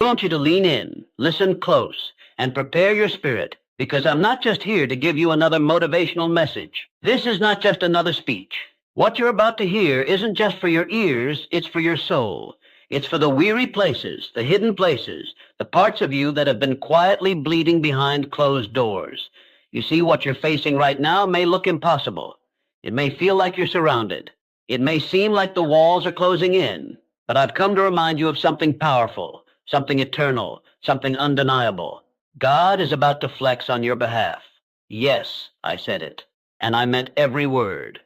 I want you to lean in, listen close, and prepare your spirit, because I'm not just here to give you another motivational message. This is not just another speech. What you're about to hear isn't just for your ears, it's for your soul. It's for the weary places, the hidden places, the parts of you that have been quietly bleeding behind closed doors. You see, what you're facing right now may look impossible. It may feel like you're surrounded. It may seem like the walls are closing in. But I've come to remind you of something powerful, something eternal, something undeniable. God is about to flex on your behalf. Yes, I said it, and I meant every word.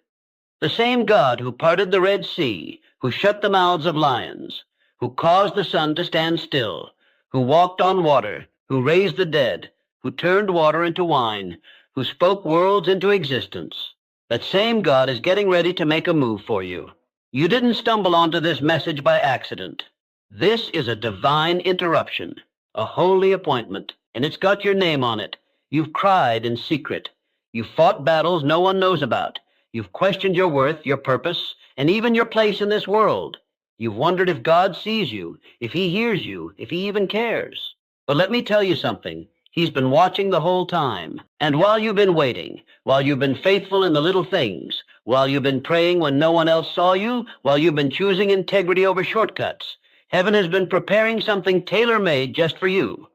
The same God who parted the Red Sea, who shut the mouths of lions, who caused the sun to stand still, who walked on water, who raised the dead, who turned water into wine, who spoke worlds into existence. That same God is getting ready to make a move for you. You didn't stumble onto this message by accident. This is a divine interruption, a holy appointment, and it's got your name on it. You've cried in secret. You've fought battles no one knows about. You've questioned your worth, your purpose, and even your place in this world. You've wondered if God sees you, if he hears you, if he even cares. But let me tell you something. He's been watching the whole time. And while you've been waiting, while you've been faithful in the little things, while you've been praying when no one else saw you, while you've been choosing integrity over shortcuts, heaven has been preparing something tailor-made just for you.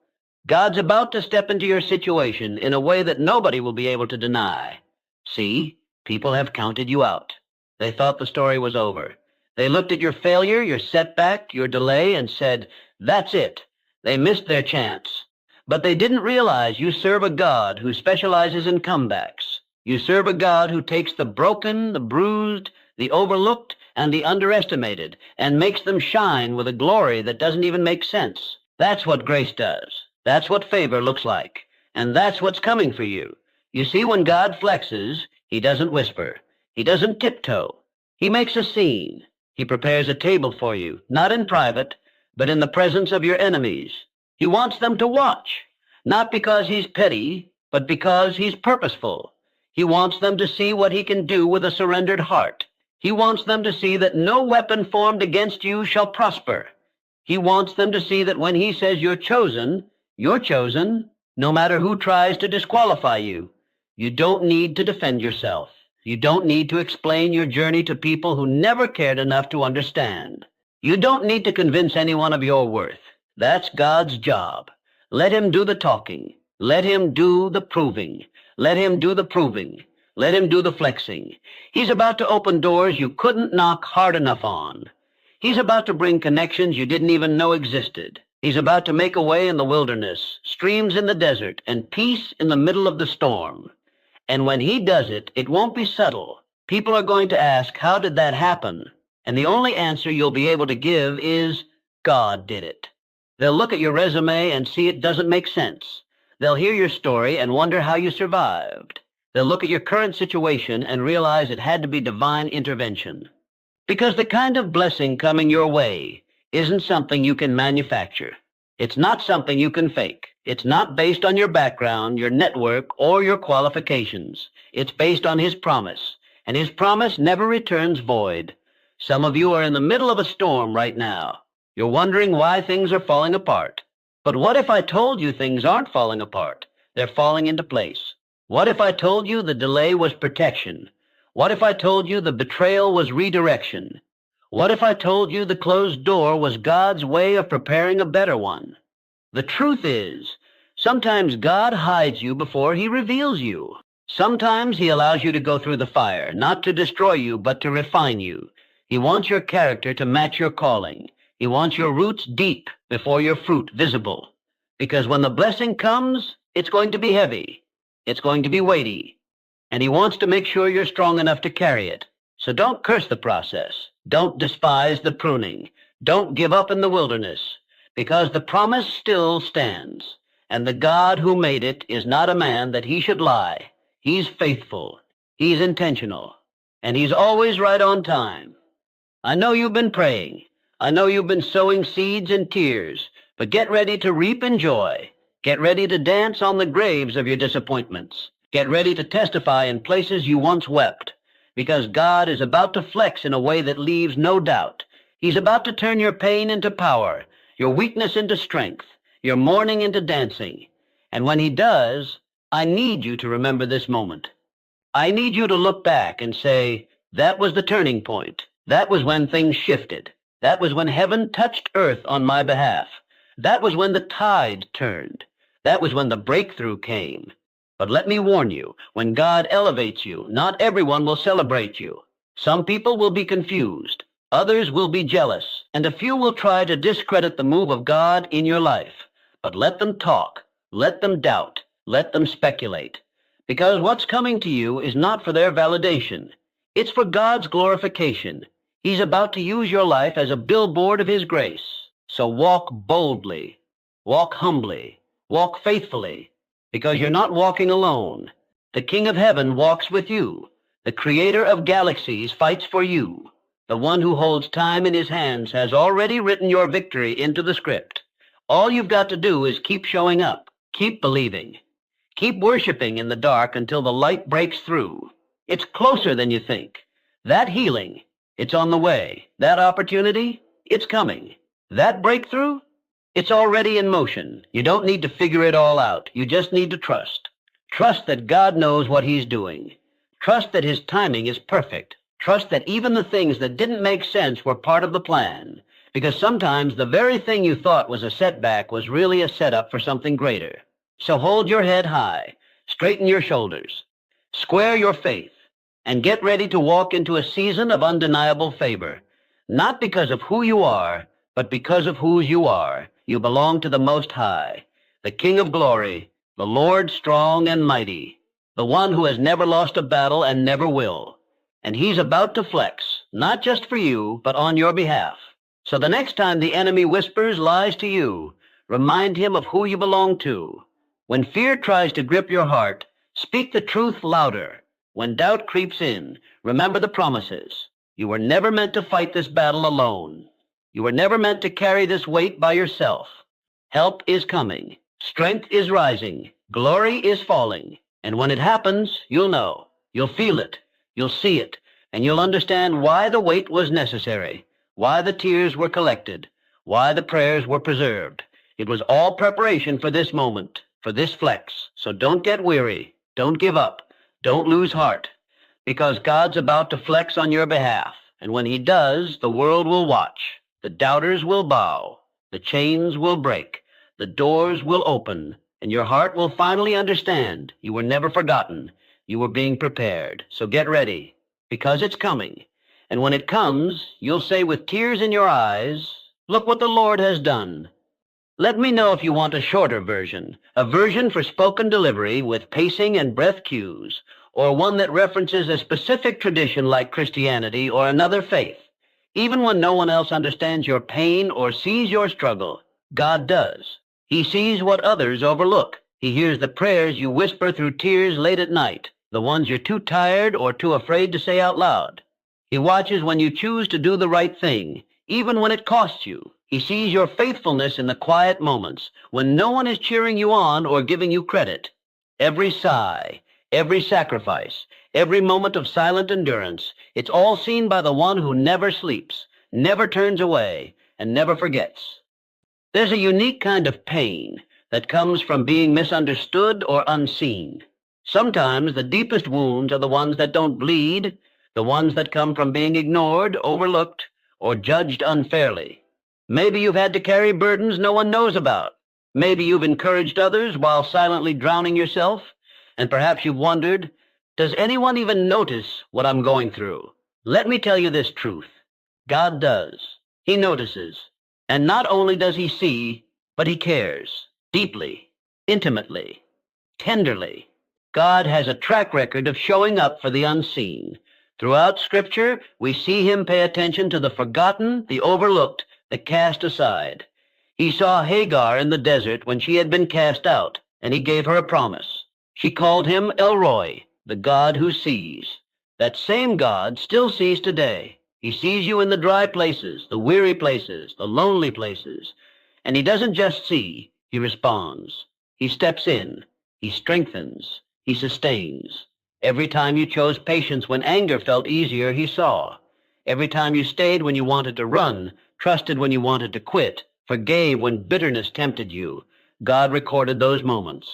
God's about to step into your situation in a way that nobody will be able to deny. See, people have counted you out. They thought the story was over. They looked at your failure, your setback, your delay, and said, "That's it." They missed their chance. But they didn't realize you serve a God who specializes in comebacks. You serve a God who takes the broken, the bruised, the overlooked, and the underestimated, and makes them shine with a glory that doesn't even make sense. That's what grace does. That's what favor looks like. And that's what's coming for you. You see, when God flexes, he doesn't whisper. He doesn't tiptoe. He makes a scene. He prepares a table for you, not in private, but in the presence of your enemies. He wants them to watch, not because he's petty, but because he's purposeful. He wants them to see what he can do with a surrendered heart. He wants them to see that no weapon formed against you shall prosper. He wants them to see that when he says you're chosen, no matter who tries to disqualify you. You don't need to defend yourself. You don't need to explain your journey to people who never cared enough to understand. You don't need to convince anyone of your worth. That's God's job. Let him do the talking. Let him do the proving. Let him do the proving. Let him do the flexing. He's about to open doors you couldn't knock hard enough on. He's about to bring connections you didn't even know existed. He's about to make a way in the wilderness, streams in the desert, and peace in the middle of the storm. And when he does it, it won't be subtle. People are going to ask, how did that happen? And the only answer you'll be able to give is, God did it. They'll look at your resume and see it doesn't make sense. They'll hear your story and wonder how you survived. They'll look at your current situation and realize it had to be divine intervention. Because the kind of blessing coming your way isn't something you can manufacture. It's not something you can fake. It's not based on your background, your network, or your qualifications. It's based on his promise, and his promise never returns void. Some of you are in the middle of a storm right now. You're wondering why things are falling apart. But what if I told you things aren't falling apart? They're falling into place. What if I told you the delay was protection? What if I told you the betrayal was redirection? What if I told you the closed door was God's way of preparing a better one? The truth is, sometimes God hides you before he reveals you. Sometimes he allows you to go through the fire, not to destroy you, but to refine you. He wants your character to match your calling. He wants your roots deep before your fruit visible. Because when the blessing comes, it's going to be heavy. It's going to be weighty. And he wants to make sure you're strong enough to carry it. So don't curse the process. Don't despise the pruning. Don't give up in the wilderness. Because the promise still stands. And the God who made it is not a man that he should lie. He's faithful. He's intentional. And he's always right on time. I know you've been praying. I know you've been sowing seeds and tears. But get ready to reap in joy. Get ready to dance on the graves of your disappointments. Get ready to testify in places you once wept. Because God is about to flex in a way that leaves no doubt. He's about to turn your pain into power. your weakness into strength, your mourning into dancing. And when he does, I need you to remember this moment. I need you to look back and say, that was the turning point. That was when things shifted. That was when heaven touched earth on my behalf. That was when the tide turned. That was when the breakthrough came. But let me warn you, when God elevates you, not everyone will celebrate you. Some people will be confused. Others will be jealous. And a few will try to discredit the move of God in your life. But let them talk. Let them doubt. Let them speculate. Because what's coming to you is not for their validation. It's for God's glorification. He's about to use your life as a billboard of his grace. So walk boldly. Walk humbly. Walk faithfully. Because you're not walking alone. The King of Heaven walks with you. The Creator of galaxies fights for you. The one who holds time in his hands has already written your victory into the script. All you've got to do is keep showing up. Keep believing. Keep worshiping in the dark until the light breaks through. It's closer than you think. That healing, it's on the way. That opportunity, it's coming. That breakthrough, it's already in motion. You don't need to figure it all out. You just need to trust. Trust that God knows what he's doing. Trust that his timing is perfect. Trust that even the things that didn't make sense were part of the plan. Because sometimes the very thing you thought was a setback was really a setup for something greater. So hold your head high, straighten your shoulders, square your faith, and get ready to walk into a season of undeniable favor. Not because of who you are, but because of whose you are. You belong to the Most High, the King of Glory, the Lord strong and mighty, the one who has never lost a battle and never will. And he's about to flex, not just for you, but on your behalf. So the next time the enemy whispers lies to you, remind him of who you belong to. When fear tries to grip your heart, speak the truth louder. When doubt creeps in, remember the promises. You were never meant to fight this battle alone. You were never meant to carry this weight by yourself. Help is coming. Strength is rising. Glory is falling. And when it happens, you'll know. You'll feel it. You'll see it. And you'll understand why the wait was necessary, why the tears were collected, why the prayers were preserved. It was all preparation for this moment, for this flex. So don't get weary. Don't give up. Don't lose heart. Because God's about to flex on your behalf. And when he does, the world will watch. The doubters will bow. The chains will break. The doors will open. And your heart will finally understand you were never forgotten. You were being prepared. So get ready, because it's coming. And when it comes, you'll say with tears in your eyes, look what the Lord has done. Let me know if you want a shorter version, a version for spoken delivery with pacing and breath cues, or one that references a specific tradition like Christianity or another faith. Even when no one else understands your pain or sees your struggle, God does. He sees what others overlook. He hears the prayers you whisper through tears late at night, the ones you're too tired or too afraid to say out loud. He watches when you choose to do the right thing, even when it costs you. He sees your faithfulness in the quiet moments, when no one is cheering you on or giving you credit. Every sigh, every sacrifice, every moment of silent endurance, it's all seen by the one who never sleeps, never turns away, and never forgets. There's a unique kind of pain that comes from being misunderstood or unseen. Sometimes the deepest wounds are the ones that don't bleed, the ones that come from being ignored, overlooked, or judged unfairly. Maybe you've had to carry burdens no one knows about. Maybe you've encouraged others while silently drowning yourself. And perhaps you've wondered, does anyone even notice what I'm going through? Let me tell you this truth. God does. He notices. And not only does he see, but he cares. Deeply, intimately, tenderly. God has a track record of showing up for the unseen. Throughout Scripture, we see him pay attention to the forgotten, the overlooked, the cast aside. He saw Hagar in the desert when she had been cast out, and he gave her a promise. She called him El Roi, the God who sees. That same God still sees today. He sees you in the dry places, the weary places, the lonely places. And he doesn't just see, he responds. He steps in. He strengthens. He sustains. Every time you chose patience when anger felt easier, he saw. Every time you stayed when you wanted to run, trusted when you wanted to quit, forgave when bitterness tempted you, God recorded those moments.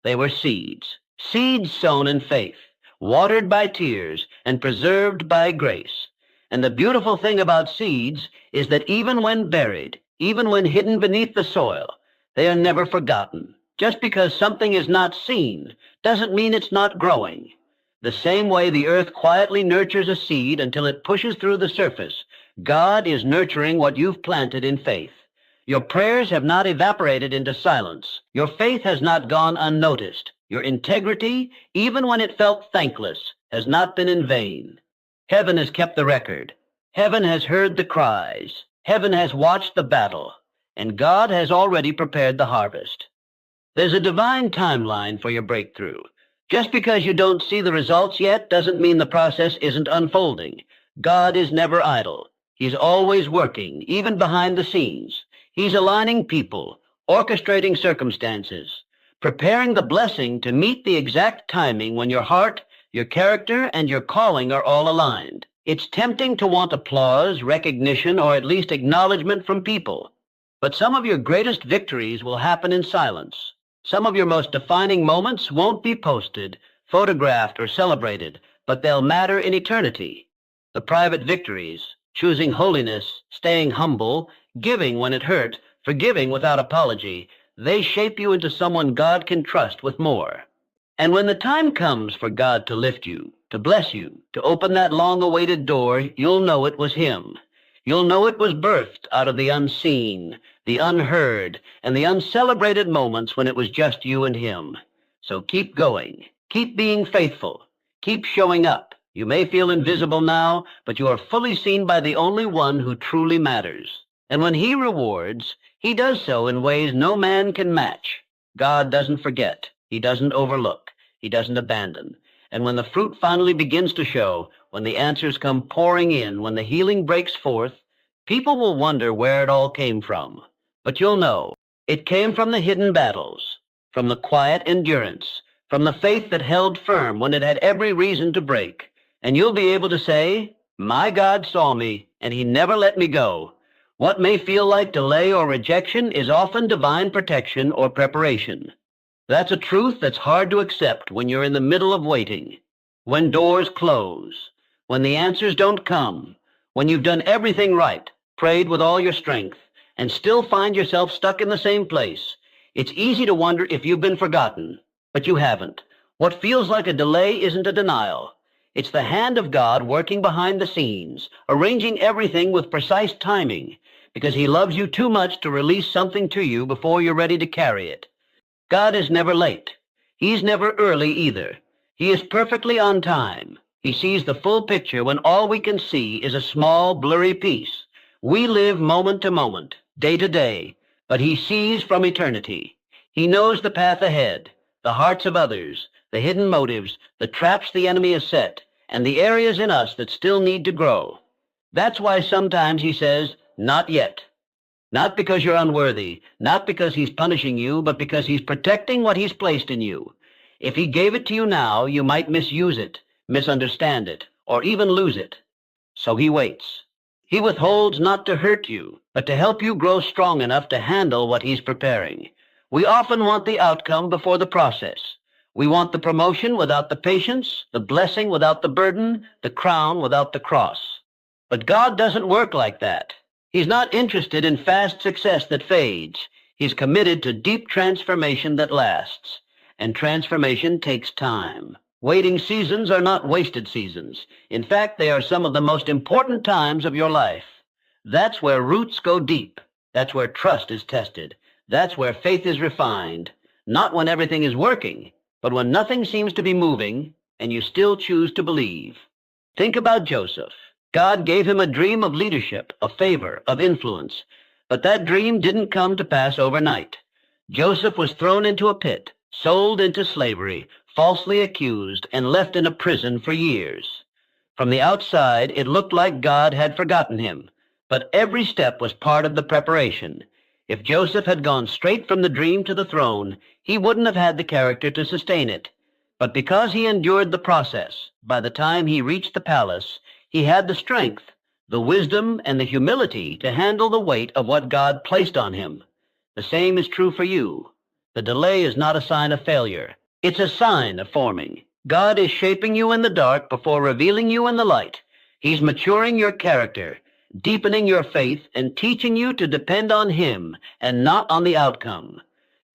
They were seeds, seeds sown in faith, watered by tears, and preserved by grace. And the beautiful thing about seeds is that even when buried, even when hidden beneath the soil, they are never forgotten. Just because something is not seen doesn't mean it's not growing. The same way the earth quietly nurtures a seed until it pushes through the surface, God is nurturing what you've planted in faith. Your prayers have not evaporated into silence. Your faith has not gone unnoticed. Your integrity, even when it felt thankless, has not been in vain. Heaven has kept the record. Heaven has heard the cries. Heaven has watched the battle. And God has already prepared the harvest. There's a divine timeline for your breakthrough. Just because you don't see the results yet doesn't mean the process isn't unfolding. God is never idle. He's always working, even behind the scenes. He's aligning people, orchestrating circumstances, preparing the blessing to meet the exact timing when your heart, your character, and your calling are all aligned. It's tempting to want applause, recognition, or at least acknowledgement from people. But some of your greatest victories will happen in silence. Some of your most defining moments won't be posted, photographed, or celebrated, but they'll matter in eternity. The private victories, choosing holiness, staying humble, giving when it hurt, forgiving without apology, they shape you into someone God can trust with more. And when the time comes for God to lift you, to bless you, to open that long-awaited door, you'll know it was Him. You'll know it was birthed out of the unseen, the unheard, and the uncelebrated moments when it was just you and Him. So keep going. Keep being faithful. Keep showing up. You may feel invisible now, but you are fully seen by the only one who truly matters. And when He rewards, He does so in ways no man can match. God doesn't forget. He doesn't overlook. He doesn't abandon. And when the fruit finally begins to show, when the answers come pouring in, when the healing breaks forth, people will wonder where it all came from. But you'll know, it came from the hidden battles, from the quiet endurance, from the faith that held firm when it had every reason to break. And you'll be able to say, my God saw me, and He never let me go. What may feel like delay or rejection is often divine protection or preparation. That's a truth that's hard to accept when you're in the middle of waiting, when doors close, when the answers don't come, when you've done everything right, prayed with all your strength, and still find yourself stuck in the same place. It's easy to wonder if you've been forgotten, but you haven't. What feels like a delay isn't a denial. It's the hand of God working behind the scenes, arranging everything with precise timing, because He loves you too much to release something to you before you're ready to carry it. God is never late. He's never early either. He is perfectly on time. He sees the full picture when all we can see is a small, blurry piece. We live moment to moment, day to day, but He sees from eternity. He knows the path ahead, the hearts of others, the hidden motives, the traps the enemy has set, and the areas in us that still need to grow. That's why sometimes He says, not yet. Not because you're unworthy, not because He's punishing you, but because He's protecting what He's placed in you. If He gave it to you now, you might misuse it, misunderstand it, or even lose it. So He waits. He withholds not to hurt you, but to help you grow strong enough to handle what He's preparing. We often want the outcome before the process. We want the promotion without the patience, the blessing without the burden, the crown without the cross. But God doesn't work like that. He's not interested in fast success that fades. He's committed to deep transformation that lasts. And transformation takes time. Waiting seasons are not wasted seasons. In fact, they are some of the most important times of your life. That's where roots go deep. That's where trust is tested. That's where faith is refined. Not when everything is working, but when nothing seems to be moving and you still choose to believe. Think about Joseph. God gave him a dream of leadership, of favor, of influence. But that dream didn't come to pass overnight. Joseph was thrown into a pit, sold into slavery, falsely accused, and left in a prison for years. From the outside, it looked like God had forgotten him, but every step was part of the preparation. If Joseph had gone straight from the dream to the throne, he wouldn't have had the character to sustain it. But because he endured the process, by the time he reached the palace, he had the strength, the wisdom and the humility to handle the weight of what God placed on him. The same is true for you. The delay is not a sign of failure. It's a sign of forming. God is shaping you in the dark before revealing you in the light. He's maturing your character, deepening your faith, and teaching you to depend on him and not on the outcome.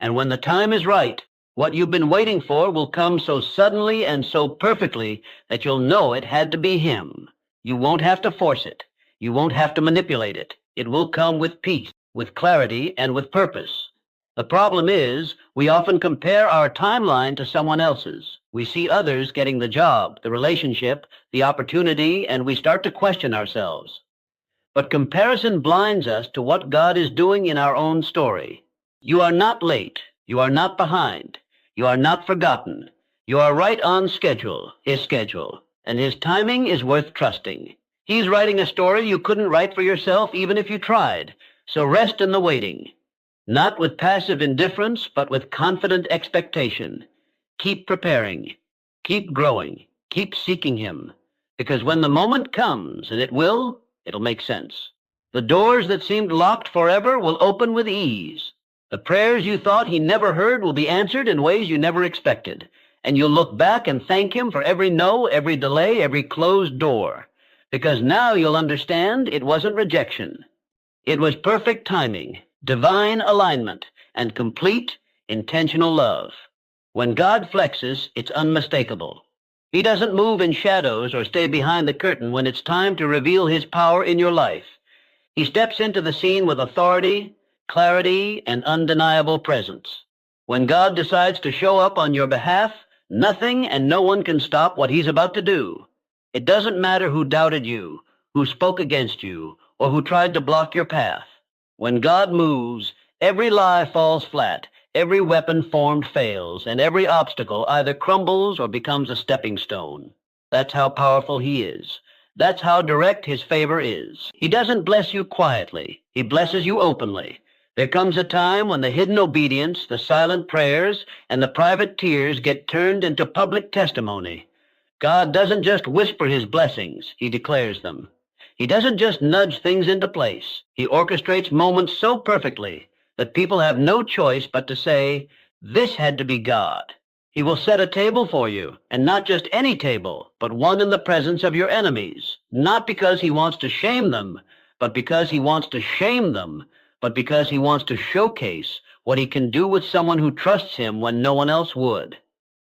And when the time is right, what you've been waiting for will come so suddenly and so perfectly that you'll know it had to be him. You won't have to force it. You won't have to manipulate it. It will come with peace, with clarity, and with purpose. The problem is, we often compare our timeline to someone else's. We see others getting the job, the relationship, the opportunity, and we start to question ourselves. But comparison blinds us to what God is doing in our own story. You are not late. You are not behind. You are not forgotten. You are right on schedule, his schedule, and his timing is worth trusting. He's writing a story you couldn't write for yourself even if you tried, so rest in the waiting. Not with passive indifference, but with confident expectation. Keep preparing. Keep growing. Keep seeking him. Because when the moment comes, and it will, it'll make sense. The doors that seemed locked forever will open with ease. The prayers you thought he never heard will be answered in ways you never expected. And you'll look back and thank him for every no, every delay, every closed door. Because now you'll understand it wasn't rejection. It was perfect timing, divine alignment, and complete, intentional love. When God flexes, it's unmistakable. He doesn't move in shadows or stay behind the curtain when it's time to reveal his power in your life. He steps into the scene with authority, clarity, and undeniable presence. When God decides to show up on your behalf, nothing and no one can stop what he's about to do. It doesn't matter who doubted you, who spoke against you, or who tried to block your path. When God moves, every lie falls flat, every weapon formed fails, and every obstacle either crumbles or becomes a stepping stone. That's how powerful he is. That's how direct his favor is. He doesn't bless you quietly. He blesses you openly. There comes a time when the hidden obedience, the silent prayers, and the private tears get turned into public testimony. God doesn't just whisper his blessings, he declares them. He doesn't just nudge things into place. He orchestrates moments so perfectly that people have no choice but to say, this had to be God. He will set a table for you, and not just any table, but one in the presence of your enemies, not because he wants to shame them, but because he wants to shame them, but because he wants to showcase what he can do with someone who trusts him when no one else would.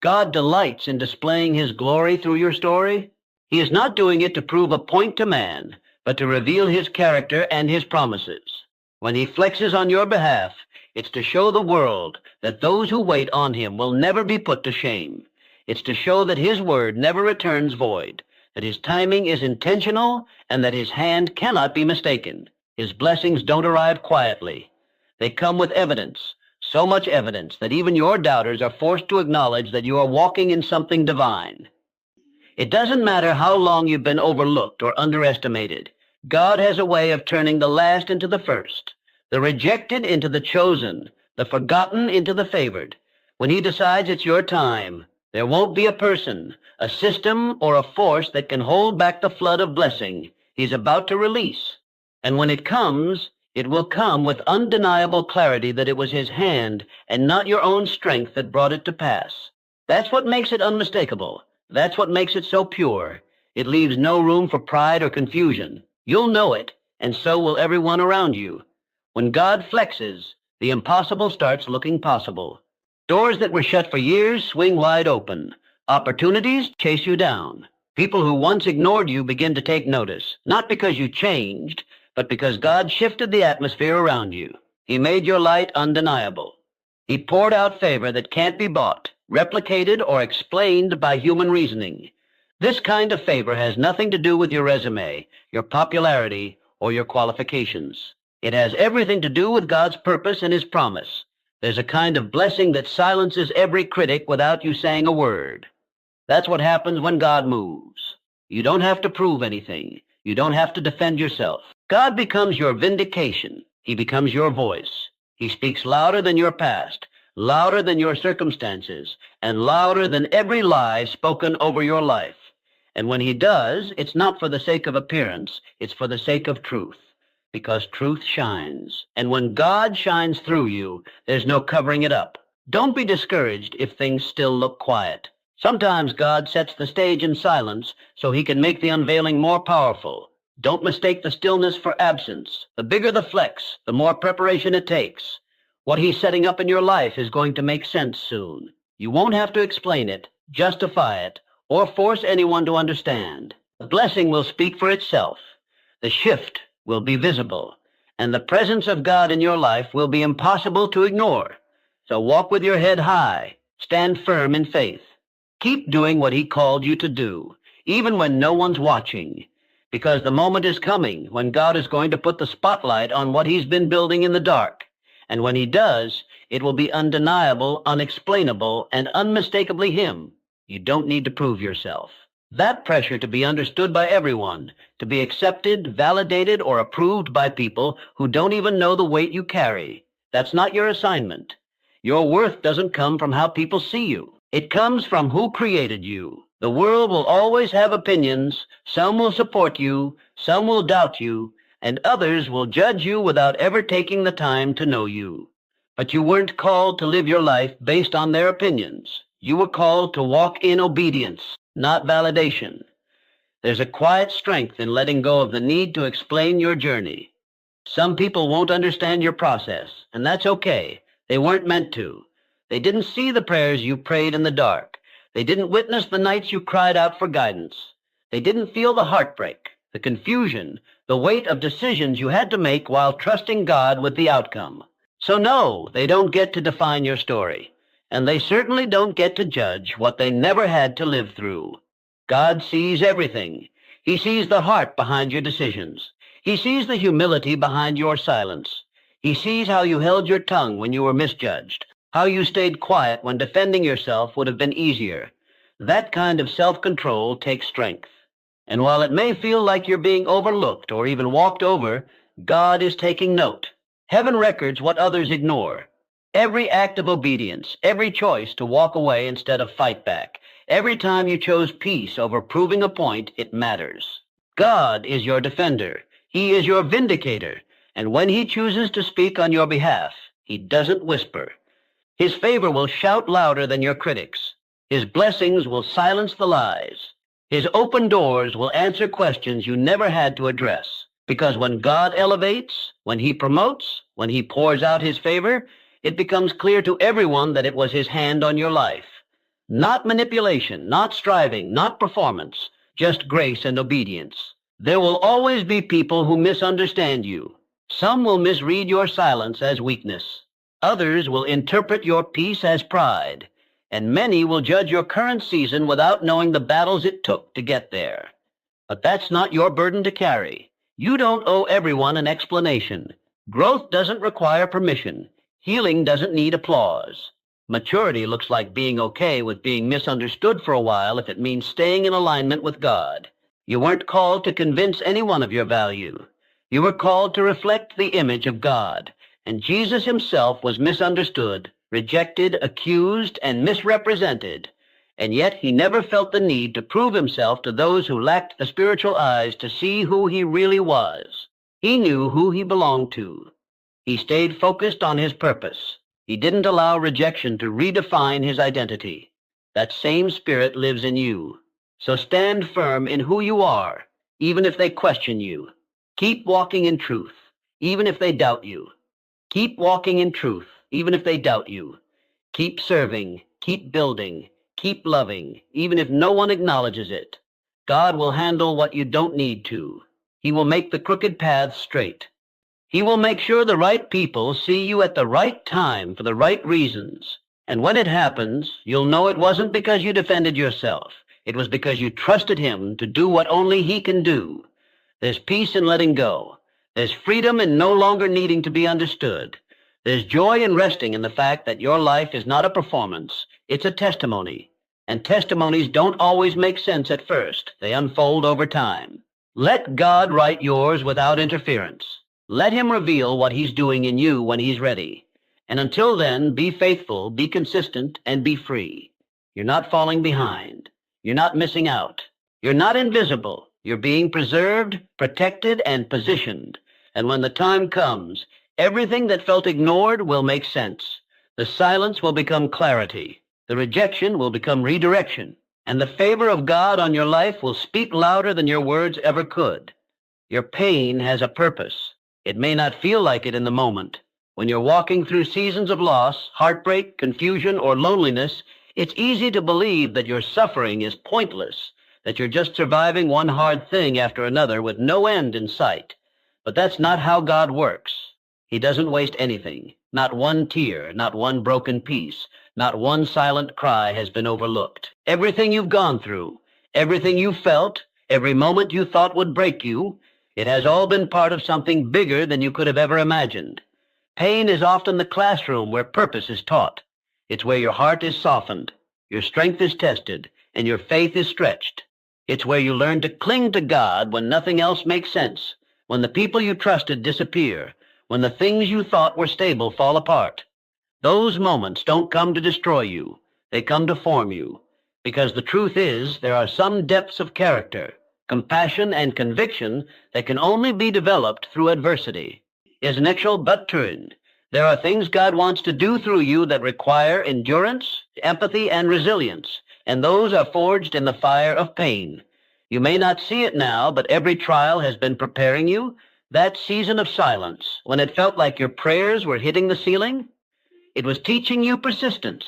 God delights in displaying his glory through your story. He is not doing it to prove a point to man, but to reveal his character and his promises. When he flexes on your behalf, it's to show the world that those who wait on him will never be put to shame. It's to show that his word never returns void, that his timing is intentional, and that his hand cannot be mistaken. His blessings don't arrive quietly. They come with evidence, so much evidence that even your doubters are forced to acknowledge that you are walking in something divine. It doesn't matter how long you've been overlooked or underestimated. God has a way of turning the last into the first, the rejected into the chosen, the forgotten into the favored. When he decides it's your time, there won't be a person, a system, or a force that can hold back the flood of blessing he's about to release. And when it comes, it will come with undeniable clarity that it was his hand and not your own strength that brought it to pass. That's what makes it unmistakable. That's what makes it so pure. It leaves no room for pride or confusion. You'll know it, and so will everyone around you. When God flexes, the impossible starts looking possible. Doors that were shut for years swing wide open. Opportunities chase you down. People who once ignored you begin to take notice, not because you changed, but because God shifted the atmosphere around you. He made your light undeniable. He poured out favor that can't be bought, replicated, or explained by human reasoning. This kind of favor has nothing to do with your resume, your popularity, or your qualifications. It has everything to do with God's purpose and his promise. There's a kind of blessing that silences every critic without you saying a word. That's what happens when God moves. You don't have to prove anything. You don't have to defend yourself. God becomes your vindication. He becomes your voice. He speaks louder than your past, louder than your circumstances, and louder than every lie spoken over your life. And when he does, it's not for the sake of appearance, it's for the sake of truth, because truth shines. And when God shines through you, there's no covering it up. Don't be discouraged if things still look quiet. Sometimes God sets the stage in silence so he can make the unveiling more powerful. Don't mistake the stillness for absence. The bigger the flex, the more preparation it takes. What he's setting up in your life is going to make sense soon. You won't have to explain it, justify it, or force anyone to understand. The blessing will speak for itself. The shift will be visible, and the presence of God in your life will be impossible to ignore. So walk with your head high. Stand firm in faith. Keep doing what he called you to do, even when no one's watching, because the moment is coming when God is going to put the spotlight on what he's been building in the dark. And when he does, it will be undeniable, unexplainable, and unmistakably him. You don't need to prove yourself. That pressure to be understood by everyone, to be accepted, validated, or approved by people who don't even know the weight you carry, that's not your assignment. Your worth doesn't come from how people see you. It comes from who created you. The world will always have opinions. Some will support you, some will doubt you, and others will judge you without ever taking the time to know you. But you weren't called to live your life based on their opinions. You were called to walk in obedience, not validation. There's a quiet strength in letting go of the need to explain your journey. Some people won't understand your process, and that's okay. They weren't meant to. They didn't see the prayers you prayed in the dark. They didn't witness the nights you cried out for guidance. They didn't feel the heartbreak, the confusion, the weight of decisions you had to make while trusting God with the outcome. So no, they don't get to define your story. And they certainly don't get to judge what they never had to live through. God sees everything. He sees the heart behind your decisions. He sees the humility behind your silence. He sees how you held your tongue when you were misjudged, how you stayed quiet when defending yourself would have been easier. That kind of self-control takes strength. And while it may feel like you're being overlooked or even walked over, God is taking note. Heaven records what others ignore. Every act of obedience, every choice to walk away instead of fight back, every time you chose peace over proving a point, it matters. God is your defender. He is your vindicator. And when he chooses to speak on your behalf, he doesn't whisper. His favor will shout louder than your critics. His blessings will silence the lies. His open doors will answer questions you never had to address. Because when God elevates, when he promotes, when he pours out his favor, it becomes clear to everyone that it was his hand on your life. Not manipulation, not striving, not performance, just grace and obedience. There will always be people who misunderstand you. Some will misread your silence as weakness. Others will interpret your peace as pride. And many will judge your current season without knowing the battles it took to get there. But that's not your burden to carry. You don't owe everyone an explanation. Growth doesn't require permission. Healing doesn't need applause. Maturity looks like being okay with being misunderstood for a while if it means staying in alignment with God. You weren't called to convince anyone of your value. You were called to reflect the image of God. And Jesus himself was misunderstood, rejected, accused, and misrepresented. And yet he never felt the need to prove himself to those who lacked the spiritual eyes to see who he really was. He knew who he belonged to. He stayed focused on his purpose. He didn't allow rejection to redefine his identity. That same spirit lives in you. So stand firm in who you are, even if they question you. Keep walking in truth, even if they doubt you. Keep walking in truth, even if they doubt you. Keep serving, keep building, keep loving, even if no one acknowledges it. God will handle what you don't need to. He will make the crooked paths straight. He will make sure the right people see you at the right time for the right reasons. And when it happens, you'll know it wasn't because you defended yourself. It was because you trusted him to do what only he can do. There's peace in letting go. There's freedom in no longer needing to be understood. There's joy in resting in the fact that your life is not a performance. It's a testimony. And testimonies don't always make sense at first. They unfold over time. Let God write yours without interference. Let him reveal what he's doing in you when he's ready. And until then, be faithful, be consistent, and be free. You're not falling behind. You're not missing out. You're not invisible. You're being preserved, protected, and positioned. And when the time comes, everything that felt ignored will make sense. The silence will become clarity. The rejection will become redirection. And the favor of God on your life will speak louder than your words ever could. Your pain has a purpose. It may not feel like it in the moment. When you're walking through seasons of loss, heartbreak, confusion, or loneliness, it's easy to believe that your suffering is pointless, that you're just surviving one hard thing after another with no end in sight. But that's not how God works. He doesn't waste anything. Not one tear, not one broken piece, not one silent cry has been overlooked. Everything you've gone through, everything you felt, every moment you thought would break you, it has all been part of something bigger than you could have ever imagined. Pain is often the classroom where purpose is taught. It's where your heart is softened, your strength is tested, and your faith is stretched. It's where you learn to cling to God when nothing else makes sense, when the people you trusted disappear, when the things you thought were stable fall apart. Those moments don't come to destroy you. They come to form you. Because the truth is, there are some depths of character, compassion, and conviction that can only be developed through adversity. There are things God wants to do through you that require endurance, empathy, and resilience, and those are forged in the fire of pain. You may not see it now, but every trial has been preparing you. That season of silence, when it felt like your prayers were hitting the ceiling, it was teaching you persistence.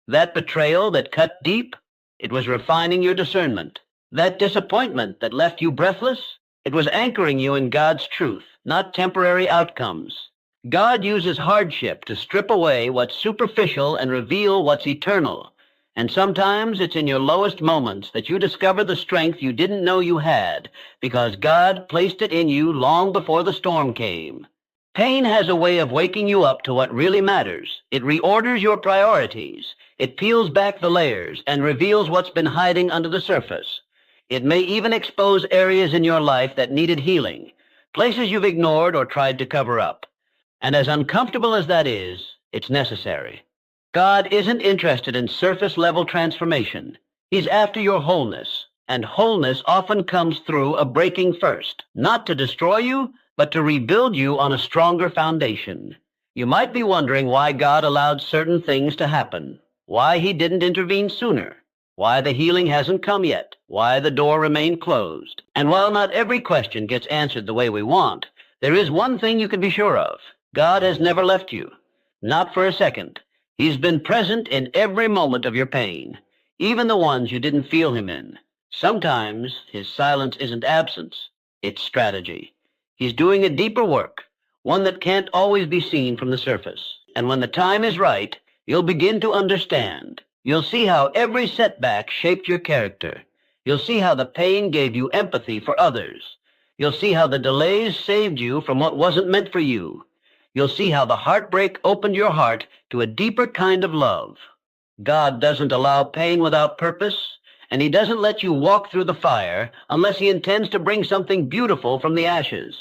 That betrayal that cut deep, it was refining your discernment. That disappointment that left you breathless, it was anchoring you in God's truth, not temporary outcomes. God uses hardship to strip away what's superficial and reveal what's eternal. And sometimes it's in your lowest moments that you discover the strength you didn't know you had, because God placed it in you long before the storm came. Pain has a way of waking you up to what really matters. It reorders your priorities. It peels back the layers and reveals what's been hiding under the surface. It may even expose areas in your life that needed healing, places you've ignored or tried to cover up. And as uncomfortable as that is, it's necessary. God isn't interested in surface-level transformation. He's after your wholeness, and wholeness often comes through a breaking first, not to destroy you, but to rebuild you on a stronger foundation. You might be wondering why God allowed certain things to happen, why he didn't intervene sooner, why the healing hasn't come yet, why the door remained closed. And while not every question gets answered the way we want, there is one thing you can be sure of. God has never left you, not for a second. He's been present in every moment of your pain, even the ones you didn't feel him in. Sometimes his silence isn't absence, it's strategy. He's doing a deeper work, one that can't always be seen from the surface. And when the time is right, you'll begin to understand. You'll see how every setback shaped your character. You'll see how the pain gave you empathy for others. You'll see how the delays saved you from what wasn't meant for you. You'll see how the heartbreak opened your heart to a deeper kind of love. God doesn't allow pain without purpose, and he doesn't let you walk through the fire unless he intends to bring something beautiful from the ashes.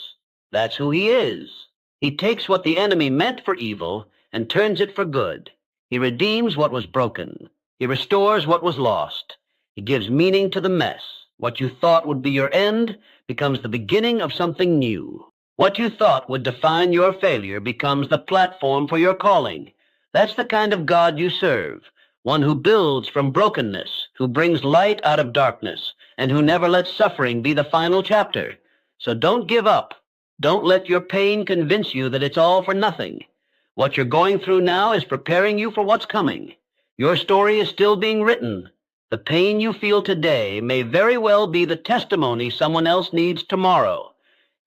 That's who he is. He takes what the enemy meant for evil and turns it for good. He redeems what was broken. He restores what was lost. He gives meaning to the mess. What you thought would be your end becomes the beginning of something new. What you thought would define your failure becomes the platform for your calling. That's the kind of God you serve, one who builds from brokenness, who brings light out of darkness, and who never lets suffering be the final chapter. So don't give up. Don't let your pain convince you that it's all for nothing. What you're going through now is preparing you for what's coming. Your story is still being written. The pain you feel today may very well be the testimony someone else needs tomorrow.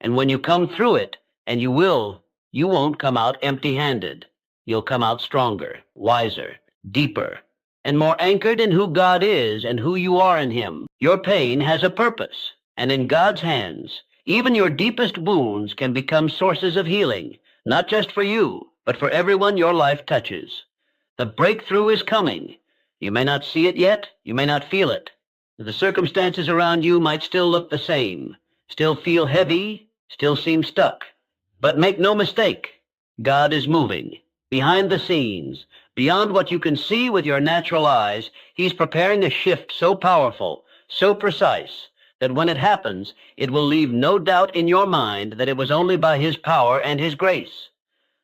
And when you come through it, and you won't come out empty-handed. You'll come out stronger, wiser, deeper, and more anchored in who God is and who you are in him. Your pain has a purpose, and in God's hands, even your deepest wounds can become sources of healing, not just for you, but for everyone your life touches. The breakthrough is coming. You may not see it yet, you may not feel it. The circumstances around you might still look the same, still feel heavy, still seem stuck. But make no mistake, God is moving. Behind the scenes, beyond what you can see with your natural eyes, he's preparing a shift so powerful, so precise, that when it happens, it will leave no doubt in your mind that it was only by His power and His grace.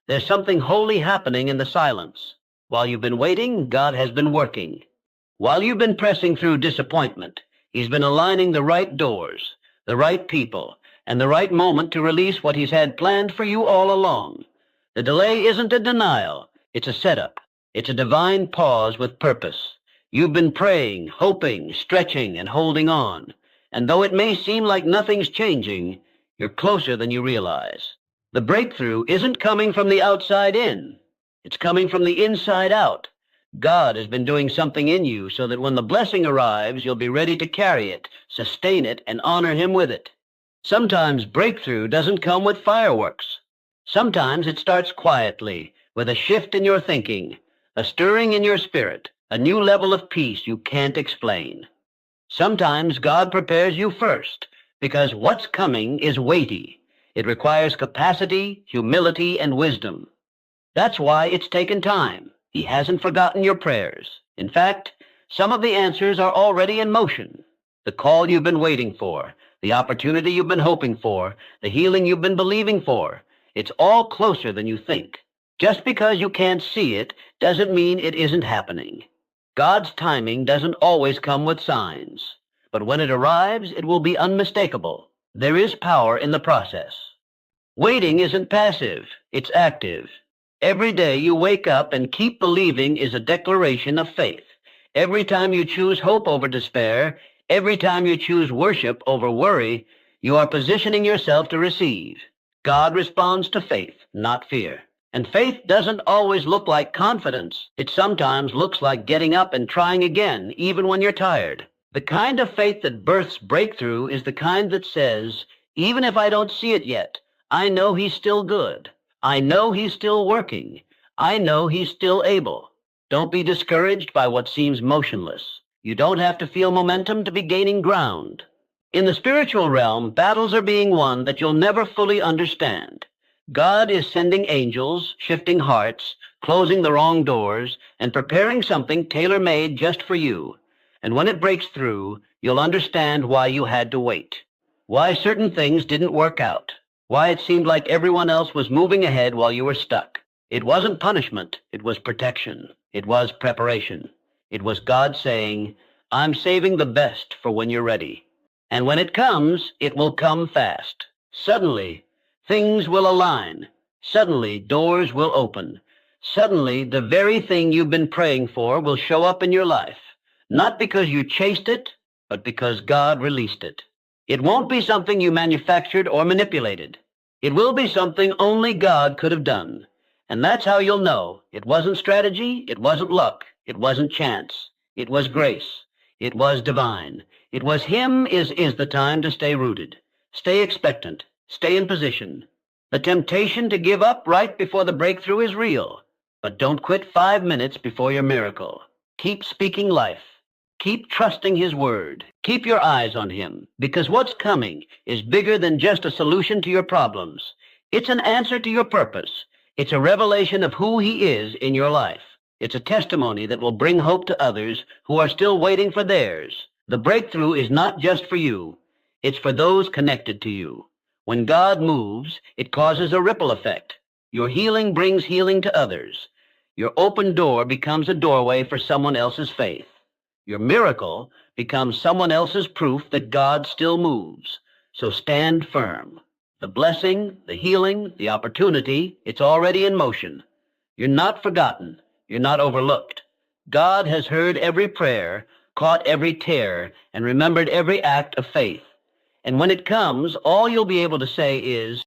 There's something holy happening in the silence. While you've been waiting, God has been working. While you've been pressing through disappointment, He's been aligning the right doors, the right people, and the right moment to release what He's had planned for you all along. The delay isn't a denial, it's a setup. It's a divine pause with purpose. You've been praying, hoping, stretching, and holding on. And though it may seem like nothing's changing, you're closer than you realize. The breakthrough isn't coming from the outside in. It's coming from the inside out. God has been doing something in you so that when the blessing arrives, you'll be ready to carry it, sustain it, and honor Him with it. Sometimes breakthrough doesn't come with fireworks. Sometimes it starts quietly, with a shift in your thinking, a stirring in your spirit, a new level of peace you can't explain. Sometimes God prepares you first, because what's coming is weighty. It requires capacity, humility, and wisdom. That's why it's taken time. He hasn't forgotten your prayers. In fact, some of the answers are already in motion. The call you've been waiting for, the opportunity you've been hoping for, the healing you've been believing for, it's all closer than you think. Just because you can't see it doesn't mean it isn't happening. God's timing doesn't always come with signs, but when it arrives, it will be unmistakable. There is power in the process. Waiting isn't passive, it's active. Every day you wake up and keep believing is a declaration of faith. Every time you choose hope over despair, every time you choose worship over worry, you are positioning yourself to receive. God responds to faith, not fear. And faith doesn't always look like confidence. It sometimes looks like getting up and trying again, even when you're tired. The kind of faith that births breakthrough is the kind that says, even if I don't see it yet, I know He's still good. I know He's still working. I know He's still able. Don't be discouraged by what seems motionless. You don't have to feel momentum to be gaining ground. In the spiritual realm, battles are being won that you'll never fully understand. God is sending angels, shifting hearts, closing the wrong doors, and preparing something tailor-made just for you. And when it breaks through, you'll understand why you had to wait, why certain things didn't work out, why it seemed like everyone else was moving ahead while you were stuck. It wasn't punishment, it was protection. It was preparation. It was God saying, I'm saving the best for when you're ready. And when it comes, it will come fast. Suddenly, things will align. Suddenly, doors will open. Suddenly, the very thing you've been praying for will show up in your life, not because you chased it, but because God released it. It won't be something you manufactured or manipulated. It will be something only God could have done. And that's how you'll know it wasn't strategy, it wasn't luck, it wasn't chance. It was grace. It was divine. It was Him is the time to stay rooted. Stay expectant. Stay in position. The temptation to give up right before the breakthrough is real. But don't quit 5 minutes before your miracle. Keep speaking life. Keep trusting His word. Keep your eyes on Him, because what's coming is bigger than just a solution to your problems. It's an answer to your purpose. It's a revelation of who He is in your life. It's a testimony that will bring hope to others who are still waiting for theirs. The breakthrough is not just for you. It's for those connected to you. When God moves, it causes a ripple effect. Your healing brings healing to others. Your open door becomes a doorway for someone else's faith. Your miracle becomes someone else's proof that God still moves. So stand firm. The blessing, the healing, the opportunity, it's already in motion. You're not forgotten. You're not overlooked. God has heard every prayer, caught every tear, and remembered every act of faith. And when it comes, all you'll be able to say is,